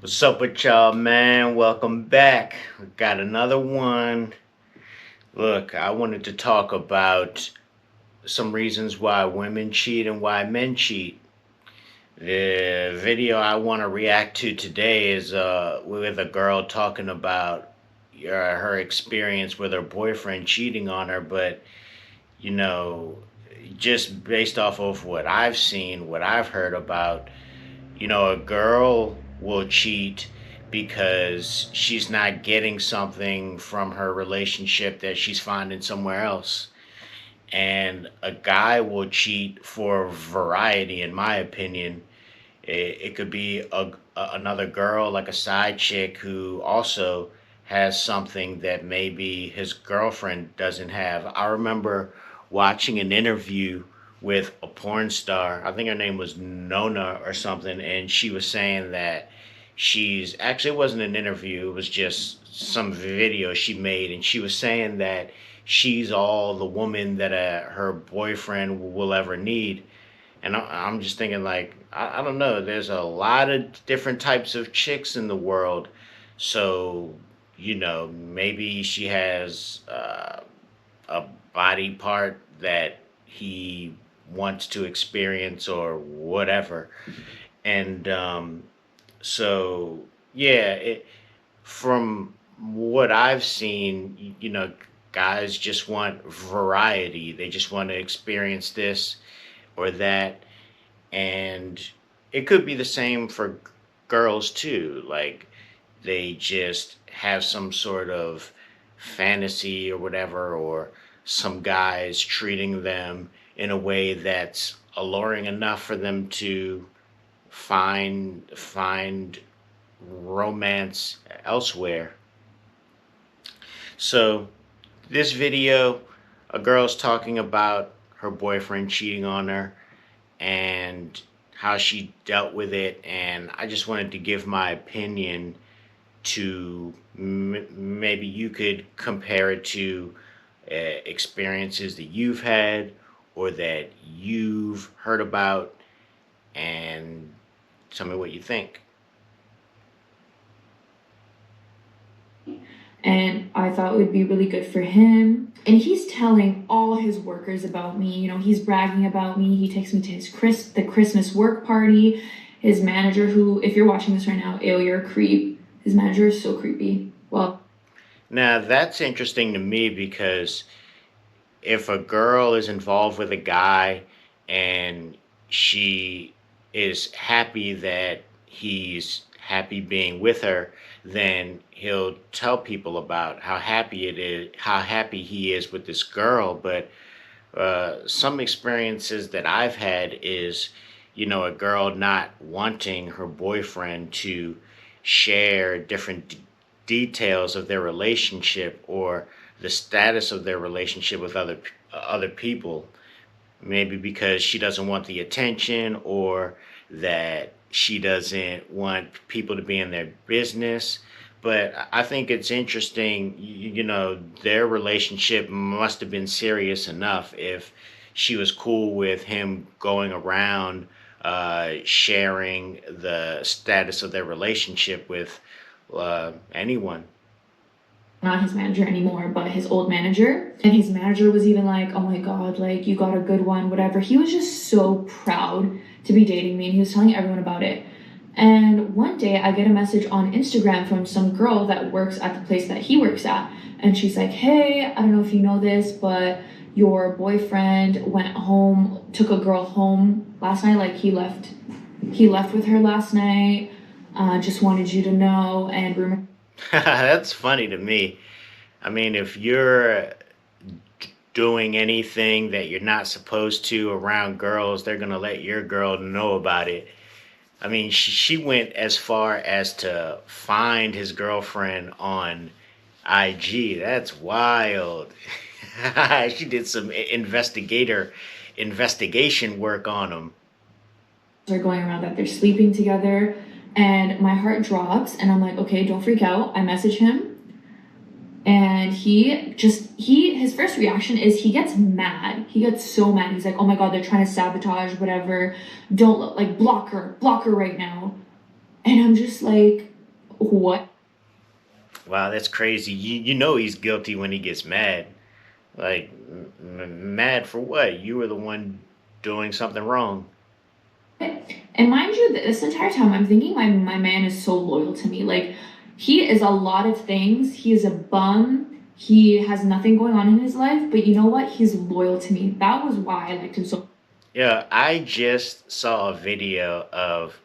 What's up with y'all, man? Welcome back. We got another one. Look, I wanted to talk about some reasons why women cheat and why men cheat. The video I want to react to today is with a girl talking about her experience with her boyfriend cheating on her, but you know, just based off of what I've seen, what I've heard about, a girl will cheat because she's not getting something from her relationship that she's finding somewhere else. And a guy will cheat for variety, in my opinion. It could be another girl, like a side chick, who also has something that maybe his girlfriend doesn't have. I remember watching an interview with a porn star. I think her name was Nona or something, and she was saying that she's actually, it wasn't an interview, it was just some video she made, and she was saying that she's all the woman that her boyfriend will ever need. And I'm just thinking, like, I don't know. There's a lot of different types of chicks in the world. So, maybe she has a body part that he wants to experience or whatever. And so, yeah, from what I've seen, guys just want variety. They just want to experience this or that. And it could be the same for girls too. Like, they just have some sort of fantasy or whatever, or some guys treating them in a way that's alluring enough for them to find romance elsewhere. So this video, a girl's talking about her boyfriend cheating on her and how she dealt with it, and I just wanted to give my opinion to maybe you could compare it to experiences that you've had or that you've heard about, and tell me what you think. And I thought it would be really good for him. And he's telling all his workers about me. He's bragging about me. He takes me to the Christmas work party. His manager, who, if you're watching this right now, ew, you're a creep. His manager is so creepy. Well, Now that's interesting to me because if a girl is involved with a guy and she is happy that he's happy being with her, then he'll tell people about how happy he is with this girl. But some experiences that I've had is, a girl not wanting her boyfriend to share different details of their relationship or the status of their relationship with other people, maybe because she doesn't want the attention or that she doesn't want people to be in their business. But I think it's interesting, their relationship must have been serious enough if she was cool with him going around sharing the status of their relationship with anyone. not his manager anymore, but his old manager. And his manager was even like, oh my God, like, you got a good one, whatever. He was just so proud to be dating me, and he was telling everyone about it. And one day I get a message on Instagram from some girl that works at the place that he works at. And she's like, hey, I don't know if you know this, but your boyfriend went home, took a girl home last night. Like, he left with her last night. Just wanted you to know. And rumor That's funny to me. I mean, if you're doing anything that you're not supposed to around girls, they're going to let your girl know about it. I mean, she went as far as to find his girlfriend on IG. That's wild. She did some investigation work on him. are going around that they're sleeping together, and my heart drops, and I'm like, okay, don't freak out. I message him, and his first reaction is he gets mad. He gets so mad. He's like, oh my God, they're trying to sabotage, whatever. Don't, like, block her right now. And I'm just like, what? Wow, that's crazy. You know he's guilty when he gets mad. Like, mad for what? You were the one doing something wrong. And mind you, this entire time I'm thinking my man is so loyal to me. Like, he is a lot of things. He is a bum. He has nothing going on in his life, but you know what? He's loyal to me. That was why I liked him so. Yeah, I just saw a video of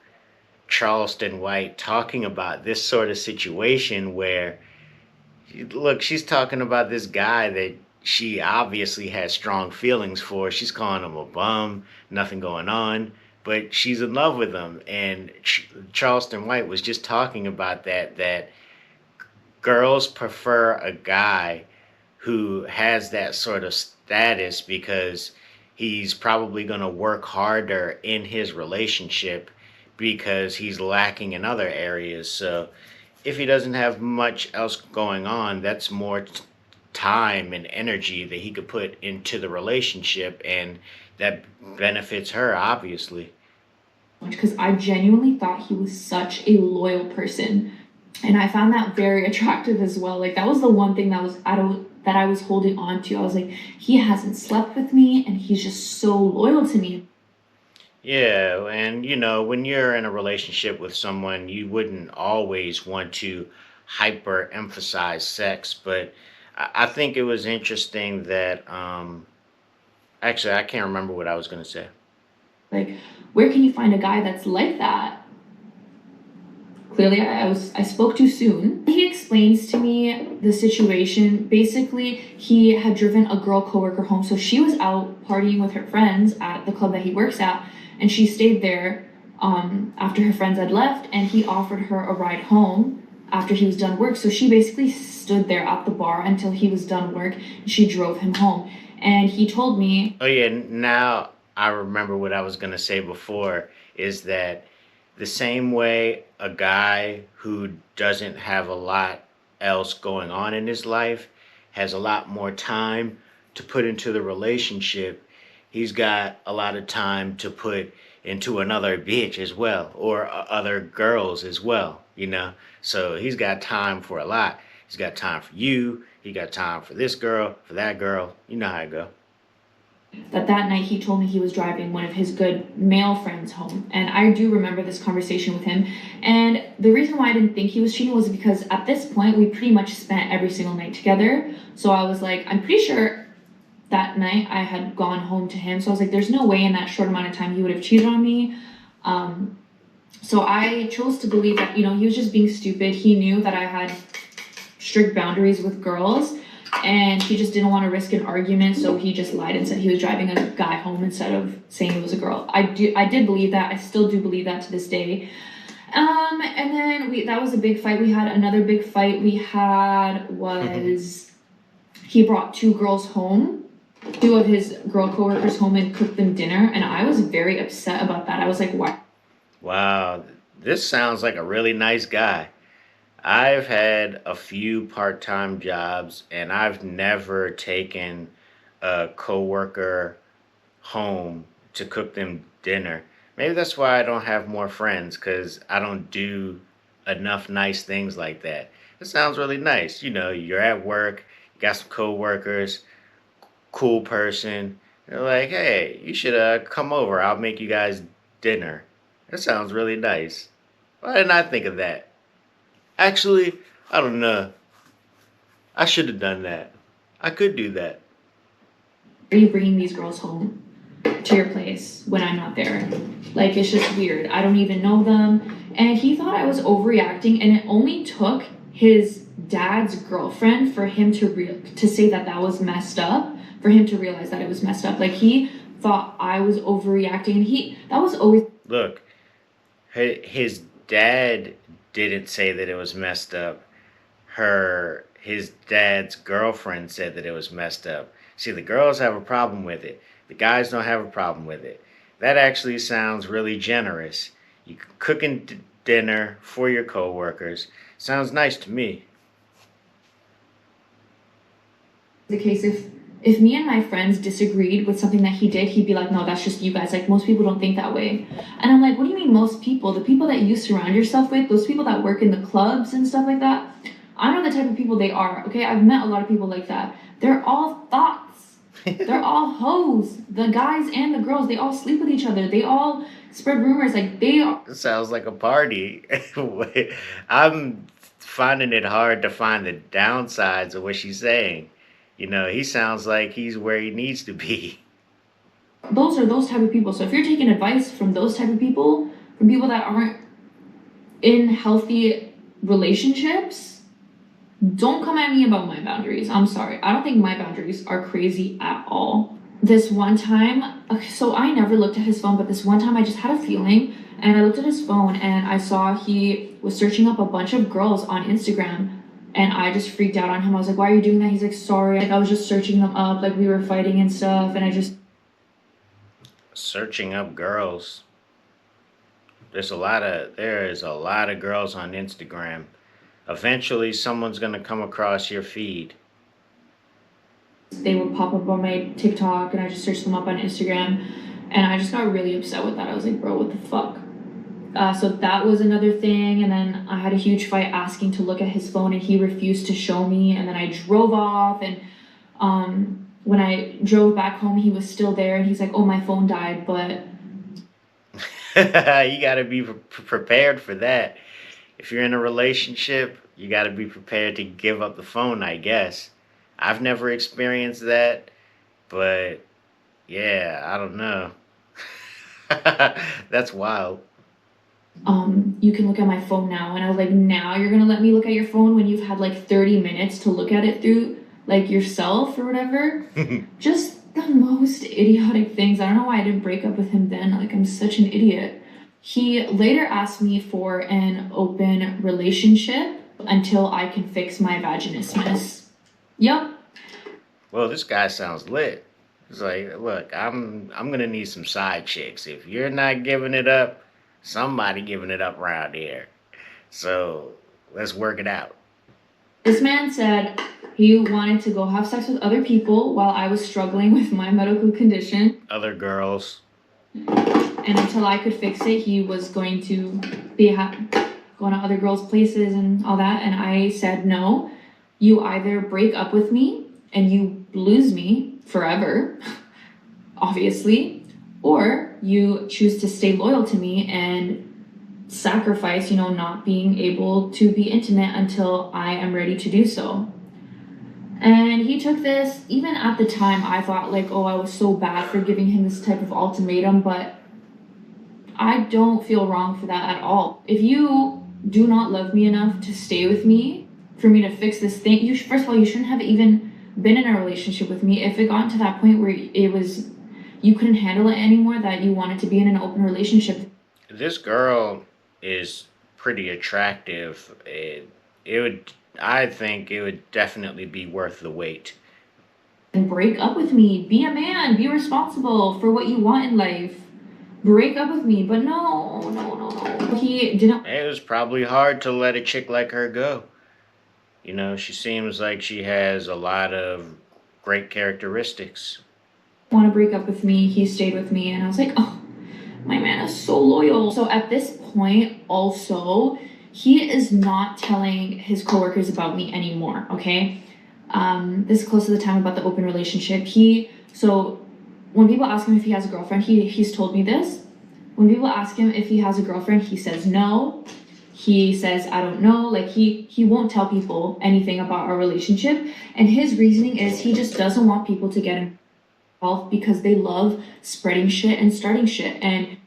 Charleston White talking about this sort of situation where, look, she's talking about this guy that she obviously has strong feelings for. She's calling him a bum, nothing going on, but she's in love with him. And Charleston White was just talking about that girls prefer a guy who has that sort of status because he's probably going to work harder in his relationship because he's lacking in other areas. So if he doesn't have much else going on, that's more time and energy that he could put into the relationship, and that benefits her, obviously. Much because I genuinely thought he was such a loyal person. And I found that very attractive as well. Like that was the one thing that I was holding on to. I was like, he hasn't slept with me and he's just so loyal to me. Yeah, and when you're in a relationship with someone, you wouldn't always want to hyper emphasize sex, but I think it was interesting that actually I can't remember what I was going to say. Like, where can you find a guy that's like that? Clearly I spoke too soon. He explains to me the situation. Basically, he had driven a girl coworker home, so she was out partying with her friends at the club that he works at, and she stayed there after her friends had left, and he offered her a ride home after he was done work. So she basically stood there at the bar until he was done work, and she drove him home. And he told me, Oh yeah, now I remember what I was going to say before, is that the same way a guy who doesn't have a lot else going on in his life has a lot more time to put into the relationship, he's got a lot of time to put into another bitch as well, or other girls as well, So he's got time for a lot. He's got time for you. He got time for this girl, for that girl. You know how it go. that night he told me he was driving one of his good male friends home. And I do remember this conversation with him. And the reason why I didn't think he was cheating was because at this point we pretty much spent every single night together. So I was like, I'm pretty sure that night I had gone home to him. So I was like, there's no way in that short amount of time he would have cheated on me. So I chose to believe that, he was just being stupid. He knew that I had strict boundaries with girls and he just didn't want to risk an argument, so he just lied and said he was driving a guy home instead of saying it was a girl. I did believe that. I still do believe that to this day. And then that was a big fight we had. Another big fight we had was he brought two girls home, two of his girl coworkers home, and cooked them dinner, and I was very upset about that. I was like, why? Wow, this sounds like a really nice guy. I've had a few part-time jobs and I've never taken a coworker home to cook them dinner. Maybe that's why I don't have more friends, cuz I don't do enough nice things like that. It sounds really nice. You're at work, you got some coworkers, cool person. They're like, "Hey, you should come over. I'll make you guys dinner." That sounds really nice. Why didn't I think of that? Actually, I don't know. I should have done that. I could do that. Are you bringing these girls home to your place when I'm not there? Like, it's just weird. I don't even know them. And he thought I was overreacting, and it only took his dad's girlfriend for him to say that that was messed up, for him to realize that it was messed up. Like, he thought I was overreacting, and that was always. Look, his dad didn't say that it was messed up. His dad's girlfriend said that it was messed up. See, the girls have a problem with it. The guys don't have a problem with it. That actually sounds really generous. You cooking dinner for your coworkers. Sounds nice to me. The case if If me and my friends disagreed with something that he did, he'd be like, no, that's just you guys. Like, most people don't think that way. And I'm like, what do you mean most people? The people that you surround yourself with, those people that work in the clubs and stuff like that, I know the type of people they are, okay? I've met a lot of people like that. They're all thoughts. They're all hoes. The guys and the girls, they all sleep with each other. They all spread rumors. Like, they are. It sounds like a party. I'm finding it hard to find the downsides of what she's saying. You know, he sounds like he's where he needs to be. Those are those type of people. So if you're taking advice from those type of people, from people that aren't in healthy relationships, don't come at me about my boundaries. I'm sorry. I don't think my boundaries are crazy at all. This one time, okay, so I never looked at his phone, but this one time I just had a feeling and I looked at his phone and I saw he was searching up a bunch of girls on Instagram and I just freaked out on him. I was like, why are you doing that? He's like, sorry. Like, I was just searching them up, like we were fighting and stuff, and I just. Searching up girls. There is a lot of girls on Instagram. Eventually someone's gonna come across your feed. They would pop up on my TikTok and I just searched them up on Instagram and I just got really upset with that. I was like, bro, what the fuck? So that was another thing. And then I had a huge fight asking to look at his phone and he refused to show me. And then I drove off and when I drove back home, he was still there and he's like, oh, my phone died. But You gotta be prepared for that. If you're in a relationship, you gotta be prepared to give up the phone, I guess. I've never experienced that, but yeah, I don't know. That's wild. you can look at my phone now. And I was like, now you're gonna let me look at your phone when you've had like 30 minutes to look at it through like yourself or whatever. Just the most idiotic things. I don't know why I didn't break up with him then. Like, I'm such an idiot. He later asked me for an open relationship until I can fix my vaginismus. Yep. Well, this guy sounds lit. It's like, look, I'm gonna need some side chicks. If you're not giving it up, somebody giving it up around here. So let's work it out. This man said he wanted to go have sex with other people while I was struggling with my medical condition. Other girls. And until I could fix it, he was going to be going to other girls' places and all that. And I said, no, you either break up with me and you lose me forever, obviously, or you choose to stay loyal to me and sacrifice, not being able to be intimate until I am ready to do so. And he took this, even at the time, I thought like, oh, I was so bad for giving him this type of ultimatum, but I don't feel wrong for that at all. If you do not love me enough to stay with me, for me to fix this thing, first of all, you shouldn't have even been in a relationship with me. If it got to that point where you couldn't handle it anymore, that you wanted to be in an open relationship. This girl is pretty attractive. I think it would definitely be worth the wait. And break up with me. Be a man. Be responsible for what you want in life. Break up with me. But no. He didn't. It was probably hard to let a chick like her go. She seems like she has a lot of great characteristics. Want to break up with me. He stayed with me. And I was like, oh, my man is so loyal. So at this point, also, he is not telling his coworkers about me anymore, okay? This is close to the time about the open relationship. So when people ask him if he has a girlfriend, he's told me this. When people ask him if he has a girlfriend, he says no. He says, I don't know. Like, he won't tell people anything about our relationship. And his reasoning is he just doesn't want people to get involved because they love spreading shit and starting shit. And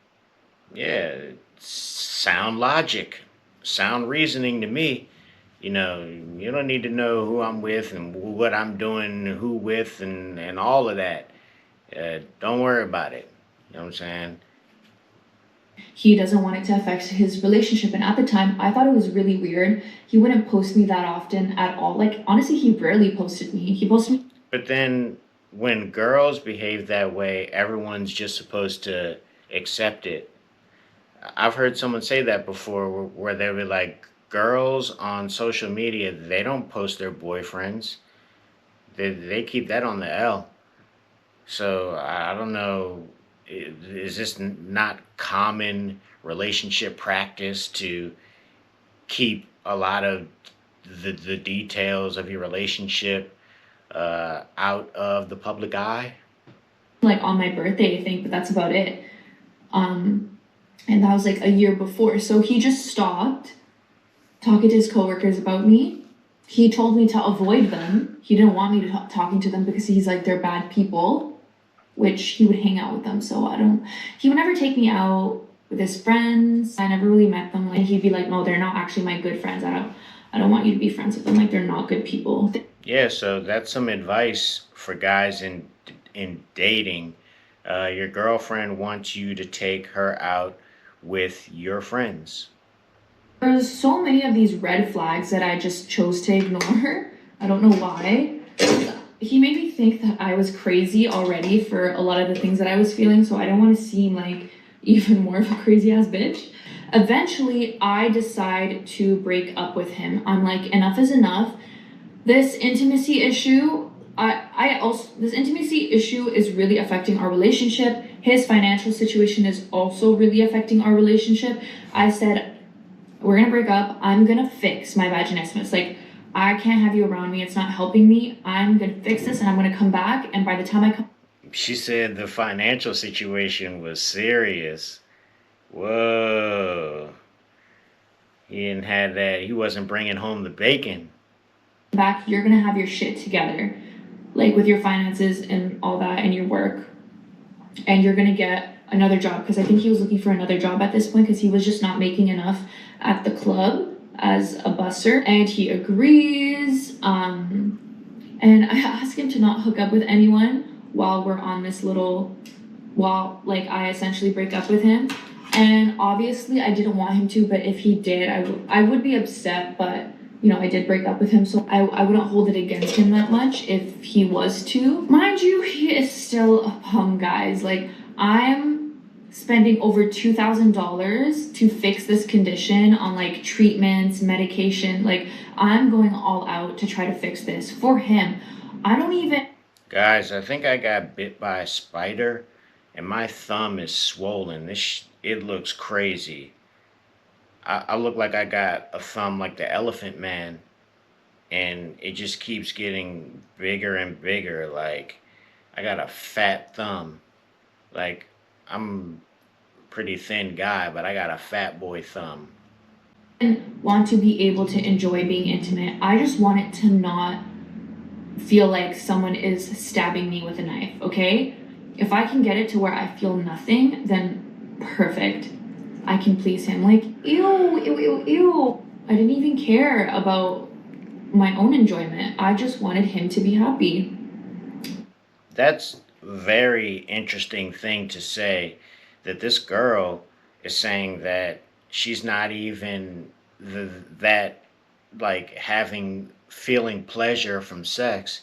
yeah, sound logic, sound reasoning to me. You don't need to know who I'm with and what I'm doing, who with, and all of that. Don't worry about it. You know what I'm saying? He doesn't want it to affect his relationship. And at the time, I thought it was really weird. He wouldn't post me that often at all. Like, honestly, he rarely posted me. He posted me. But then when girls behave that way, everyone's just supposed to accept it. I've heard someone say that before where they were like, girls on social media, they don't post their boyfriends. They keep that on the L. So I don't know. Is this not common relationship practice to keep a lot of the details of your relationship out of the public eye? Like on my birthday, I think, but that's about it. And that was like a year before. So he just stopped talking to his coworkers about me. He told me to avoid them. He didn't want me to talking to them because he's like, they're bad people, which he would hang out with them. So he would never take me out with his friends. I never really met them. Like he'd be like, no, they're not actually my good friends. I don't want you to be friends with them. Like they're not good people. Yeah, so that's some advice for guys in dating. Your girlfriend wants you to take her out with your friends. There's so many of these red flags that I just chose to ignore. I don't know why. He made me think that I was crazy already for a lot of the things that I was feeling, so I don't want to seem like even more of a crazy ass bitch. Eventually, I decide to break up with him. I'm like, enough is enough. This intimacy issue, this intimacy issue is really affecting our relationship. His financial situation is also really affecting our relationship. I said, we're gonna break up. I'm gonna fix my vaginismus. Like, I can't have you around me. It's not helping me. I'm gonna fix this and I'm gonna come back. And by the time I come, She said the financial situation was serious. Whoa. He didn't have that. He wasn't bringing home the bacon. back, you're gonna have your shit together, like with your finances and all that and your work. And you're gonna get another job, because I think he was looking for another job at this point because he was just not making enough at the club as a busser. And he agrees. And I asked him to not hook up with anyone while we're on this while like I essentially break up with him. And obviously I didn't want him to, but if he did, I would be upset, but I did break up with him, so I wouldn't hold it against him that much if he was to. Mind you, he is still a bum, guys. Like, I'm spending over $2,000 to fix this condition on like treatments, medication. Like, I'm going all out to try to fix this for him. I don't even. Guys, I think I got bit by a spider and my thumb is swollen. It looks crazy. I look like I got a thumb like the Elephant Man, and it just keeps getting bigger and bigger. Like, I got a fat thumb. Like, I'm a pretty thin guy, but I got a fat boy thumb. Want to be able to enjoy being intimate. I just want it to not feel like someone is stabbing me with a knife, okay? If I can get it to where I feel nothing, then perfect. I can please him. Like, ew, ew, ew, ew. I didn't even care about my own enjoyment. I just wanted him to be happy. That's a very interesting thing to say, that this girl is saying that she's not even that, like, feeling pleasure from sex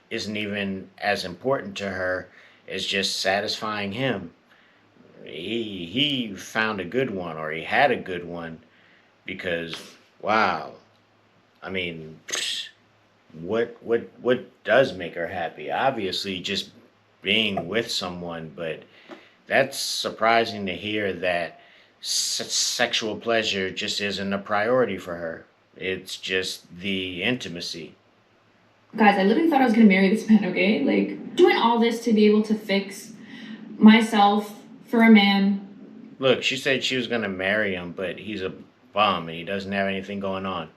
isn't even as important to her as just satisfying him. He found a good one, or he had a good one, because wow, I mean, what does make her happy? Obviously, just being with someone, but that's surprising to hear that sexual pleasure just isn't a priority for her. It's just the intimacy. Guys, I literally thought I was gonna marry this man, okay? Like, doing all this to be able to fix myself for a man. Look, she said she was gonna marry him, but he's a bum and he doesn't have anything going on.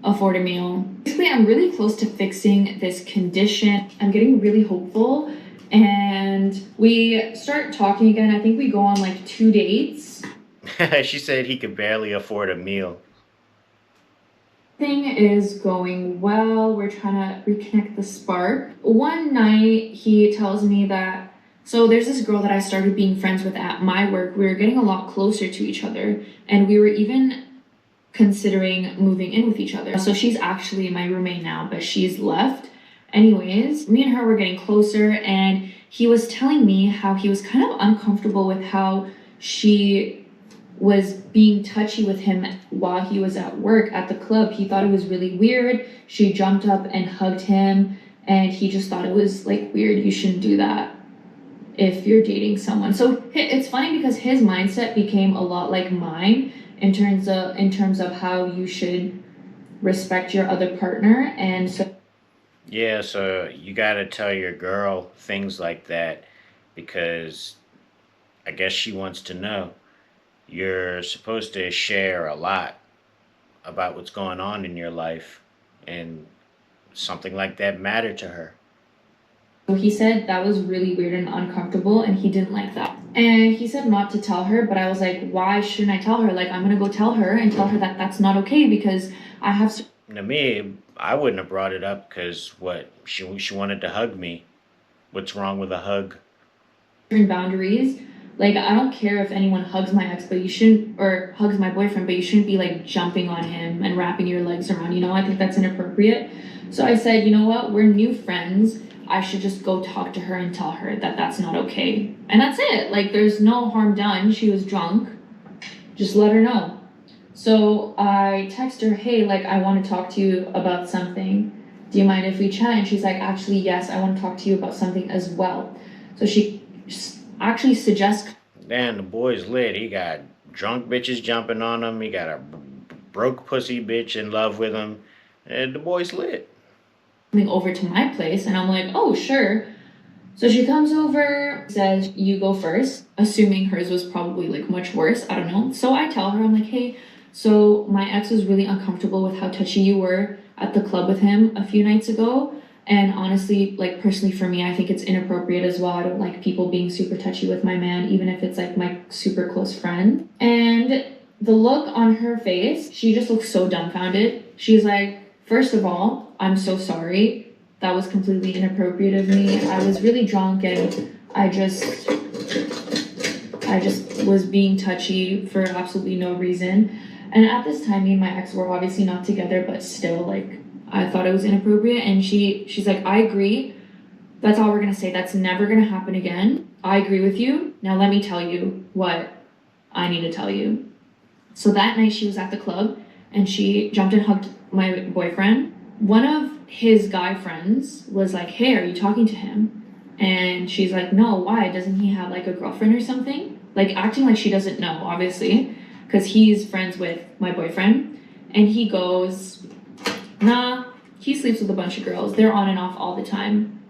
Afford a meal. Basically, I'm really close to fixing this condition. I'm getting really hopeful, and we start talking again. I think we go on like 2 dates. She said he could barely afford a meal. Thing is going well. We're trying to reconnect the spark. One night, he tells me that, so there's this girl that I started being friends with at my work. We were getting a lot closer to each other, and we were even considering moving in with each other. So she's actually my roommate now, but she's left. Anyways, me and her were getting closer, and he was telling me how he was kind of uncomfortable with how she was being touchy with him while he was at work at the club. He thought it was really weird. She jumped up and hugged him, and he just thought it was like weird. You shouldn't do that if you're dating someone. So it's funny because his mindset became a lot like mine in terms of how you should respect your other partner. And so Yeah, so you gotta tell your girl things like that because I guess she wants to know. You're supposed to share a lot about what's going on in your life, and something like that mattered to her. he said that was really weird and uncomfortable, and he didn't like that. And he said not to tell her, but I was like, why shouldn't I tell her? Like, I'm gonna go tell her and tell her that that's not okay because I have To me, I wouldn't have brought it up because what she wanted to hug me. What's wrong with a hug? certain boundaries. Like, I don't care if anyone hugs my ex, but you shouldn't, or hugs my boyfriend, but you shouldn't be like jumping on him and wrapping your legs around, you know? I think that's inappropriate. So I said, you know what? We're new friends. I should just go talk to her and tell her that that's not okay. And that's it. Like, there's no harm done. She was drunk. Just let her know. So I text her, hey, like, I want to talk to you about something. Do you mind if we chat? And she's like, actually, yes, I want to talk to you about something as well. So she actually suggests Damn, the boy's lit. He got drunk bitches jumping on him. He got a broke pussy bitch in love with him. And the boy's lit. coming over to my place, and I'm like, oh, sure. So she comes over, says, you go first, assuming hers was probably like much worse. I don't know. So I tell her, I'm like, hey, so my ex was really uncomfortable with how touchy you were at the club with him a few nights ago. And honestly, like personally for me, I think it's inappropriate as well. I don't like people being super touchy with my man, even if it's like my super close friend. And the look on her face, she just looks so dumbfounded. She's like, first of all, I'm so sorry. That was completely inappropriate of me. I was really drunk and I just was being touchy for absolutely no reason. And at this time, me and my ex were obviously not together, but still, like, I thought it was inappropriate. And she's like, I agree. That's all we're gonna say. That's never gonna happen again. I agree with you. Now let me tell you what I need to tell you. So that night she was at the club and she jumped and hugged my boyfriend. One of his guy friends was like, hey, are you talking to him? And she's like, no, why? Doesn't he have like a girlfriend or something? Like acting like she doesn't know, obviously, because he's friends with my boyfriend. And he goes, nah, he sleeps with a bunch of girls. They're on and off all the time.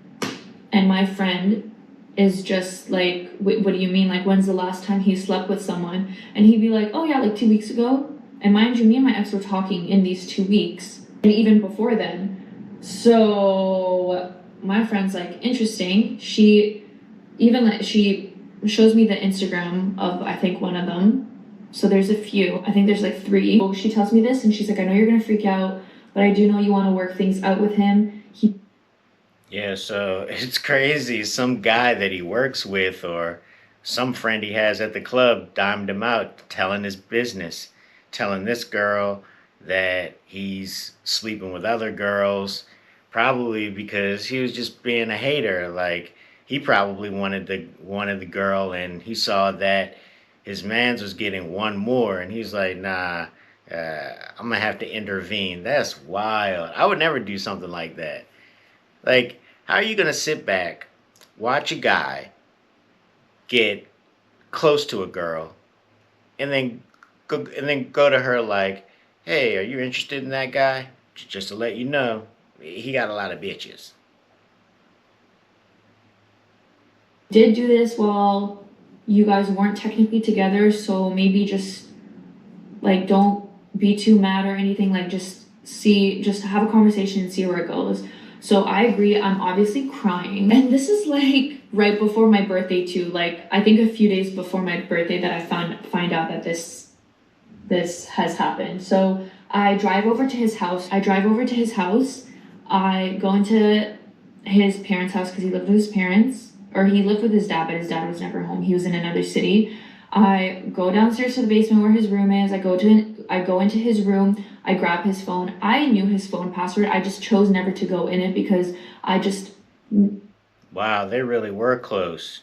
And my friend is just like, what do you mean? Like, when's the last time he slept with someone? And he'd be like, oh yeah, like 2 weeks ago. And mind you, me and my ex were talking in these 2 weeks and even before then. So my friend's like, interesting. She shows me the Instagram of, I think, one of them. So there's a few. I think there's like 3. So she tells me this and she's like, I know you're gonna freak out, but I do know you want to work things out with him. Yeah, so it's crazy. Some guy that he works with or some friend he has at the club dimed him out, telling his business, telling this girl that he's sleeping with other girls, probably because he was just being a hater. Like he probably wanted the girl, and he saw that his man's was getting one more, and he's like, nah, I'm gonna have to intervene. That's wild. I would never do something like that. Like, how are you gonna sit back, watch a guy get close to a girl, and then go to her like, "Hey, are you interested in that guy?" Just to let you know, he got a lot of bitches. Did do this while you guys weren't technically together, so maybe just like don't be too mad or anything. Like just have a conversation and see where it goes. So I agree. I'm obviously crying, and this is like right before my birthday too. Like I think a few days before my birthday that I find out that this has happened. So I drive over to his house. I go into his parents' house because he lived with his parents, or he lived with his dad, but his dad was never home. He was in another city. I go downstairs to the basement where his room is. I go into his room. I grab his phone. I knew his phone password. I just chose never to go in it because I just Wow, they really were close.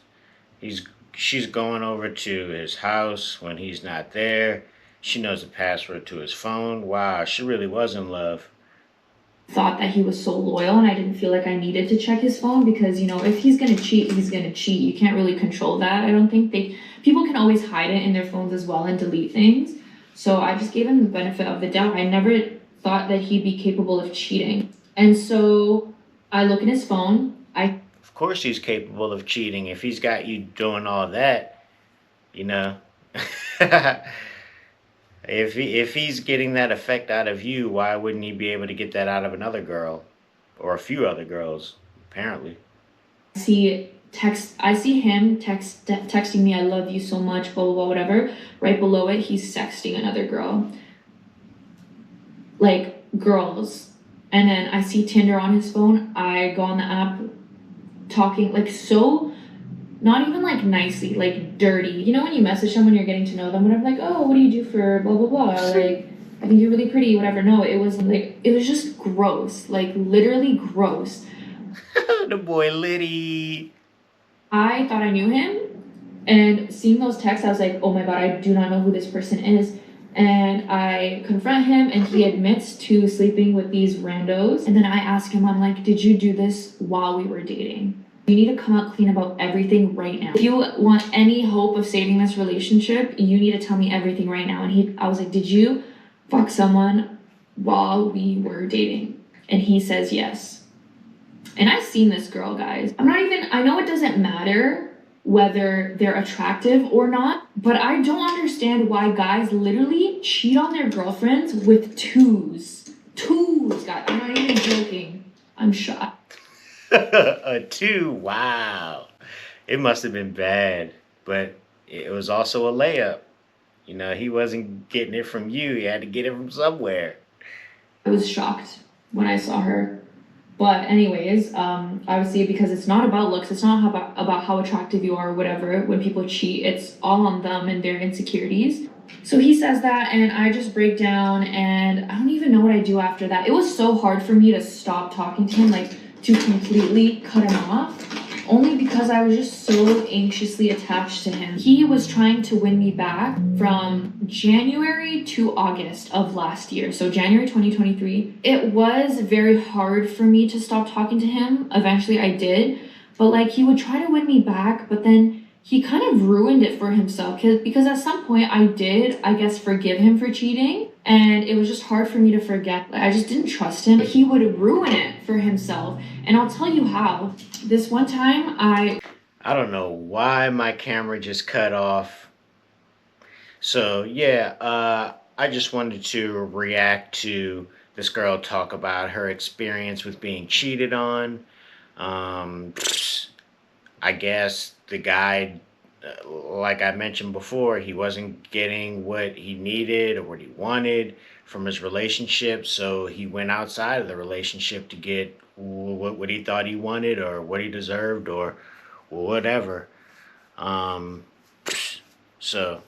He's she's going over to his house when he's not there. She knows the password to his phone. Wow, she really was in love. Thought that he was so loyal, and I didn't feel like I needed to check his phone because, you know, if he's gonna cheat, he's gonna cheat. You can't really control that. I don't think people can always hide it in their phones as well and delete things. So I just gave him the benefit of the doubt. I never thought that he'd be capable of cheating. And so I look in his phone. Of course, he's capable of cheating if he's got you doing all that, you know. If he's getting that effect out of you, why wouldn't he be able to get that out of another girl or a few other girls? Apparently. I see him texting me, I love you so much, blah blah blah, whatever. Right below it, he's sexting another girl. Like girls. And then I see Tinder on his phone. I go on the app talking like so, not even like nicely, like dirty. You know when you message someone, you're getting to know them, whatever, like, oh, what do you do for blah blah blah? Like, I think you're really pretty, whatever. No, it was just gross. Like literally gross. The boy Liddy. I thought I knew him, and seeing those texts, I was like, oh my god, I do not know who this person is. And I confront him, and he admits to sleeping with these randos. And then I ask him, I'm like, did you do this while we were dating? You need to come out clean about everything right now. If you want any hope of saving this relationship, you need to tell me everything right now. And I was like, did you fuck someone while we were dating? And he says yes. And I've seen this girl, guys. I know it doesn't matter whether they're attractive or not, but I don't understand why guys literally cheat on their girlfriends with twos. Twos, guys. I'm not even joking. I'm shocked. A 2, wow. It must have been bad, but it was also a layup. You know, he wasn't getting it from you. He had to get it from somewhere. I was shocked when I saw her. But anyways, obviously because it's not about looks, it's not about how attractive you are or whatever. When people cheat, it's all on them and their insecurities. So he says that, and I just break down, and I don't even know what I do after that. It was so hard for me to stop talking to him, like to completely cut him off, only because I was just so anxiously attached to him. He was trying to win me back from January to August of last year, so January 2023. It was very hard for me to stop talking to him. Eventually I did, but like he would try to win me back, but then he kind of ruined it for himself because at some point I did, I guess, forgive him for cheating, and it was just hard for me to forget. I just didn't trust him. He would ruin it for himself, and I'll tell you how. This one time I don't know why my camera just cut off. So yeah, I just wanted to react to this girl talk about her experience with being cheated on. I guess the guy, like I mentioned before, he wasn't getting what he needed or what he wanted from his relationship, so he went outside of the relationship to get what he thought he wanted or what he deserved or whatever. So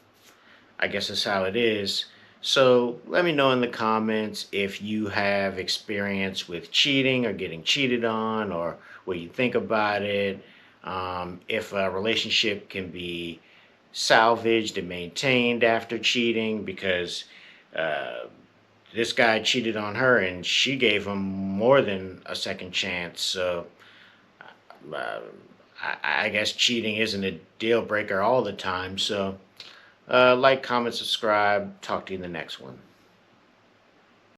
I guess that's how it is. So let me know in the comments if you have experience with cheating or getting cheated on, or what you think about it. If a relationship can be salvaged and maintained after cheating, because this guy cheated on her and she gave him more than a second chance. So uh, I guess cheating isn't a deal breaker all the time. So like, comment, subscribe. Talk to you in the next one.